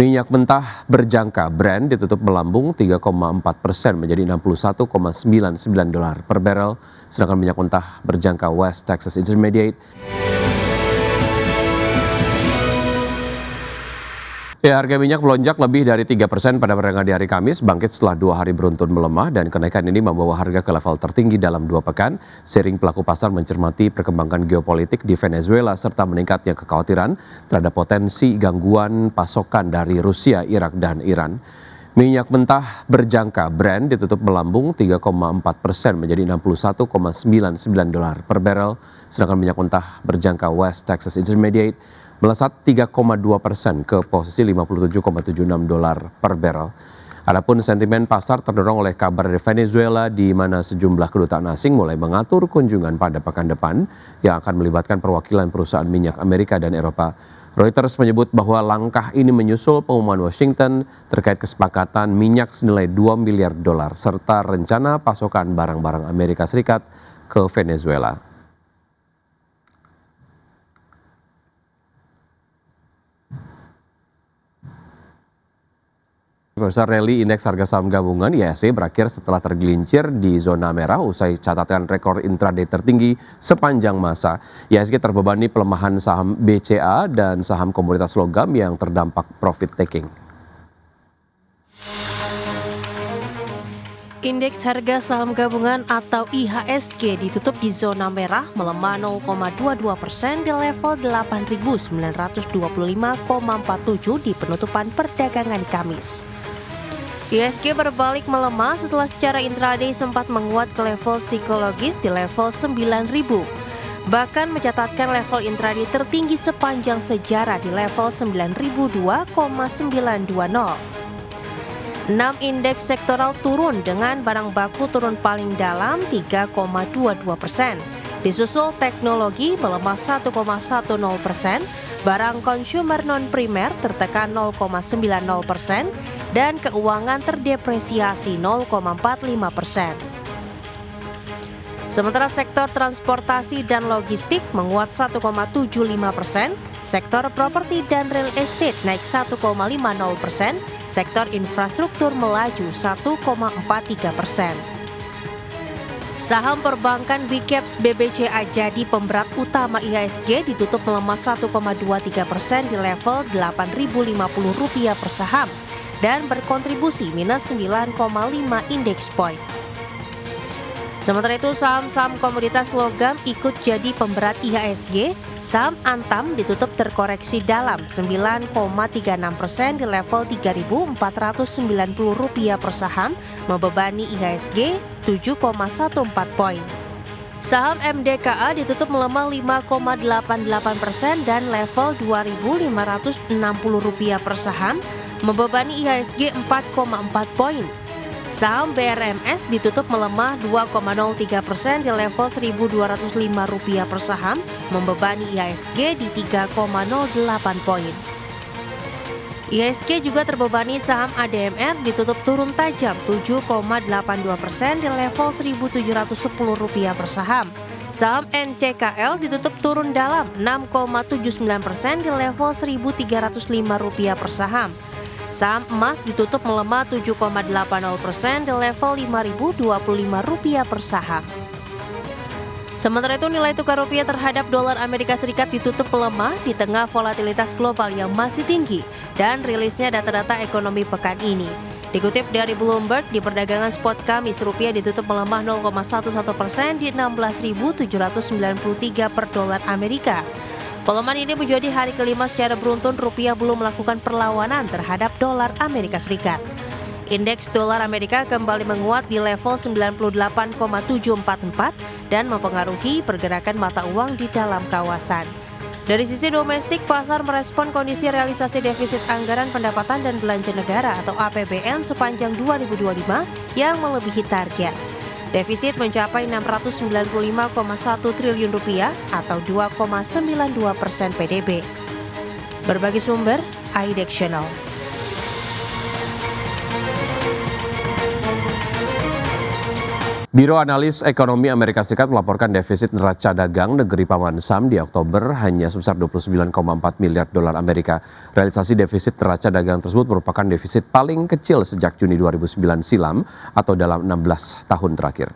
Minyak mentah berjangka Brent ditutup melambung 3,4% menjadi $61,99 per barel, sedangkan minyak mentah berjangka West Texas Intermediate harga minyak melonjak lebih dari 3% pada perdagangan di hari Kamis, bangkit setelah 2 hari beruntun melemah dan kenaikan ini membawa harga ke level tertinggi dalam 2 pekan, seiring pelaku pasar mencermati perkembangan geopolitik di Venezuela serta meningkatnya kekhawatiran terhadap potensi gangguan pasokan dari Rusia, Irak, dan Iran. Minyak mentah berjangka Brent ditutup melambung 3,4% menjadi $61,99 per barel, sedangkan minyak mentah berjangka West Texas Intermediate melesat 3,2% ke posisi $57,76 per barel. Adapun sentimen pasar terdorong oleh kabar dari Venezuela di mana sejumlah kedutaan asing mulai mengatur kunjungan pada pekan depan yang akan melibatkan perwakilan perusahaan minyak Amerika dan Eropa. Reuters menyebut bahwa langkah ini menyusul pengumuman Washington terkait kesepakatan minyak senilai $2 miliar serta rencana pasokan barang-barang Amerika Serikat ke Venezuela. Pemirsa, rally indeks harga saham gabungan IHSG berakhir setelah tergelincir di zona merah usai catatan rekor intraday tertinggi sepanjang masa. IHSG terbebani pelemahan saham BCA dan saham komoditas logam yang terdampak profit taking. Indeks harga saham gabungan atau IHSG ditutup di zona merah melemah 0,22% di level 8.925,47 di penutupan perdagangan Kamis. IHSG berbalik melemah setelah secara intraday sempat menguat ke level psikologis di level 9.000. Bahkan mencatatkan level intraday tertinggi sepanjang sejarah di level 9.002,920. 6 indeks sektoral turun dengan barang baku turun paling dalam 3,22%. Disusul teknologi melemah 1,10%, barang konsumer non-primer tertekan 0,90%, dan keuangan terdepresiasi 0,45%. Sementara sektor transportasi dan logistik menguat 1,75%, sektor properti dan real estate naik 1,50%, sektor infrastruktur melaju 1,43%. Saham perbankan Big Caps BBCA jadi pemberat utama IHSG ditutup melemah 1,23% di level Rp8.050 per saham dan berkontribusi minus 9,5 indeks point. Sementara itu saham-saham komoditas logam ikut jadi pemberat IHSG. Saham Antam ditutup terkoreksi dalam 9,36% di level Rp3.490 per saham, membebani IHSG 7,14 poin. Saham MDKA ditutup melemah 5,88% dan level Rp2.560 per saham, membebani IHSG 4,4 poin. Saham BRMS ditutup melemah 2,03% di level Rp1.205 per saham, membebani IHSG di 3,08 poin. IHSG juga terbebani saham ADMR ditutup turun tajam 7,82% di level Rp1.710 per saham. Saham NCKL ditutup turun dalam 6,79% di level Rp1.305 per saham. Saham emas ditutup melemah 7,80% di level Rp5.025 per saham. Sementara itu nilai tukar rupiah terhadap dolar Amerika Serikat ditutup melemah di tengah volatilitas global yang masih tinggi dan rilisnya data-data ekonomi pekan ini. Dikutip dari Bloomberg, di perdagangan spot Kamis rupiah ditutup melemah 0,11% di 16.793 per dolar Amerika. Pelemahan ini menjadi hari kelima secara beruntun rupiah belum melakukan perlawanan terhadap dolar Amerika Serikat. Indeks dolar Amerika kembali menguat di level 98,744 dan mempengaruhi pergerakan mata uang di dalam kawasan. Dari sisi domestik, pasar merespon kondisi realisasi defisit anggaran pendapatan dan belanja negara atau APBN sepanjang 2025 yang melebihi target. Defisit mencapai Rp695,1 triliun atau 2,92% PDB. Berbagai sumber, IDEX Channel. Biro Analis Ekonomi Amerika Serikat melaporkan defisit neraca dagang negeri paman Sam di Oktober hanya sebesar 29,4 miliar dolar Amerika. Realisasi defisit neraca dagang tersebut merupakan defisit paling kecil sejak Juni 2009 silam atau dalam 16 tahun terakhir.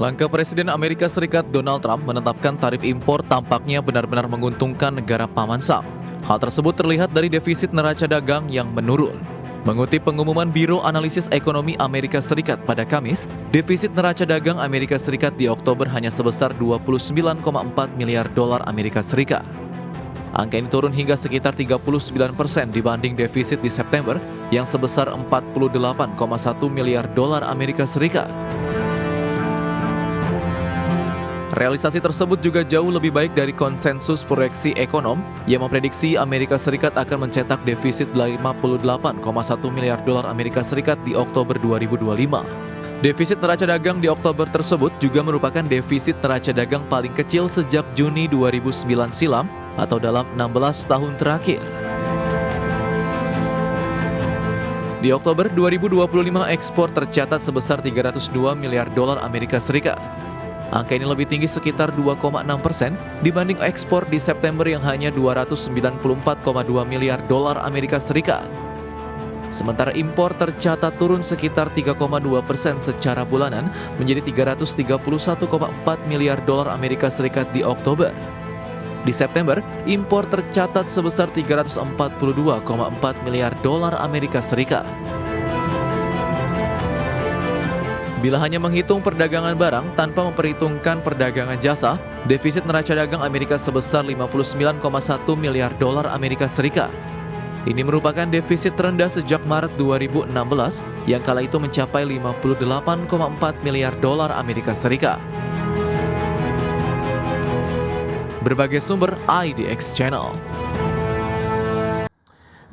Langkah Presiden Amerika Serikat Donald Trump menetapkan tarif impor tampaknya benar-benar menguntungkan negara paman Sam. Hal tersebut terlihat dari defisit neraca dagang yang menurun. Mengutip pengumuman Biro Analisis Ekonomi Amerika Serikat pada Kamis, defisit neraca dagang Amerika Serikat di Oktober hanya sebesar 29,4 miliar dolar Amerika Serikat. Angka ini turun hingga sekitar 39% dibanding defisit di September yang sebesar 48,1 miliar dolar Amerika Serikat. Realisasi tersebut juga jauh lebih baik dari konsensus proyeksi ekonom yang memprediksi Amerika Serikat akan mencetak defisit 58,1 miliar dolar Amerika Serikat di Oktober 2025. Defisit neraca dagang di Oktober tersebut juga merupakan defisit neraca dagang paling kecil sejak Juni 2009 silam atau dalam 16 tahun terakhir. Di Oktober 2025 ekspor tercatat sebesar 302 miliar dolar Amerika Serikat. Angka ini lebih tinggi sekitar 2,6% dibanding ekspor di September yang hanya 294,2 miliar dolar Amerika Serikat. Sementara impor tercatat turun sekitar 3,2% secara bulanan menjadi 331,4 miliar dolar Amerika Serikat di Oktober. Di September, impor tercatat sebesar 342,4 miliar dolar Amerika Serikat. Bila hanya menghitung perdagangan barang tanpa memperhitungkan perdagangan jasa, defisit neraca dagang Amerika sebesar 59,1 miliar dolar Amerika Serikat. Ini merupakan defisit terendah sejak Maret 2016 yang kala itu mencapai 58,4 miliar dolar Amerika Serikat. Berbagai sumber IDX Channel.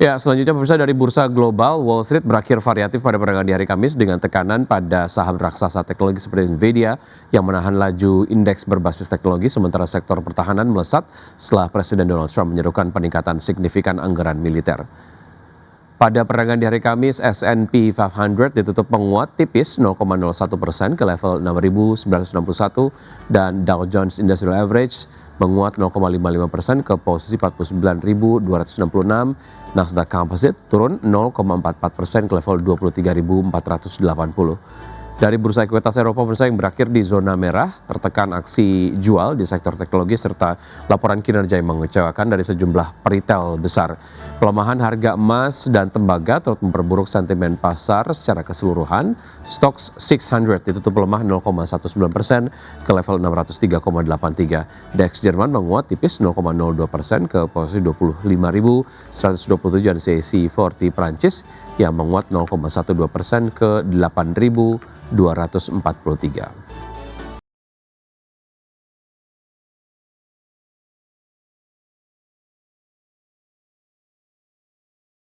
Ya, selanjutnya pemirsa, dari bursa global, Wall Street berakhir variatif pada perdagangan di hari Kamis dengan tekanan pada saham raksasa teknologi seperti Nvidia yang menahan laju indeks berbasis teknologi, sementara sektor pertahanan melesat setelah Presiden Donald Trump menyerukan peningkatan signifikan anggaran militer. Pada perdagangan di hari Kamis, S&P 500 ditutup menguat tipis 0,01% ke level 6.961 dan Dow Jones Industrial Average menguat 0,55% ke posisi 49.266. Nasdaq Composite turun 0,44% ke level 23.480. Dari bursa ekuitas Eropa yang berakhir di zona merah, tertekan aksi jual di sektor teknologi serta laporan kinerja yang mengecewakan dari sejumlah peritel besar. Pelemahan harga emas dan tembaga turut memperburuk sentimen pasar secara keseluruhan. Stoxx 600 ditutup lemah 0,19% ke level 603,83. DAX Jerman menguat tipis 0,02% ke posisi 25.127 dan CAC 40 Prancis yang menguat 0,12% ke 8.243.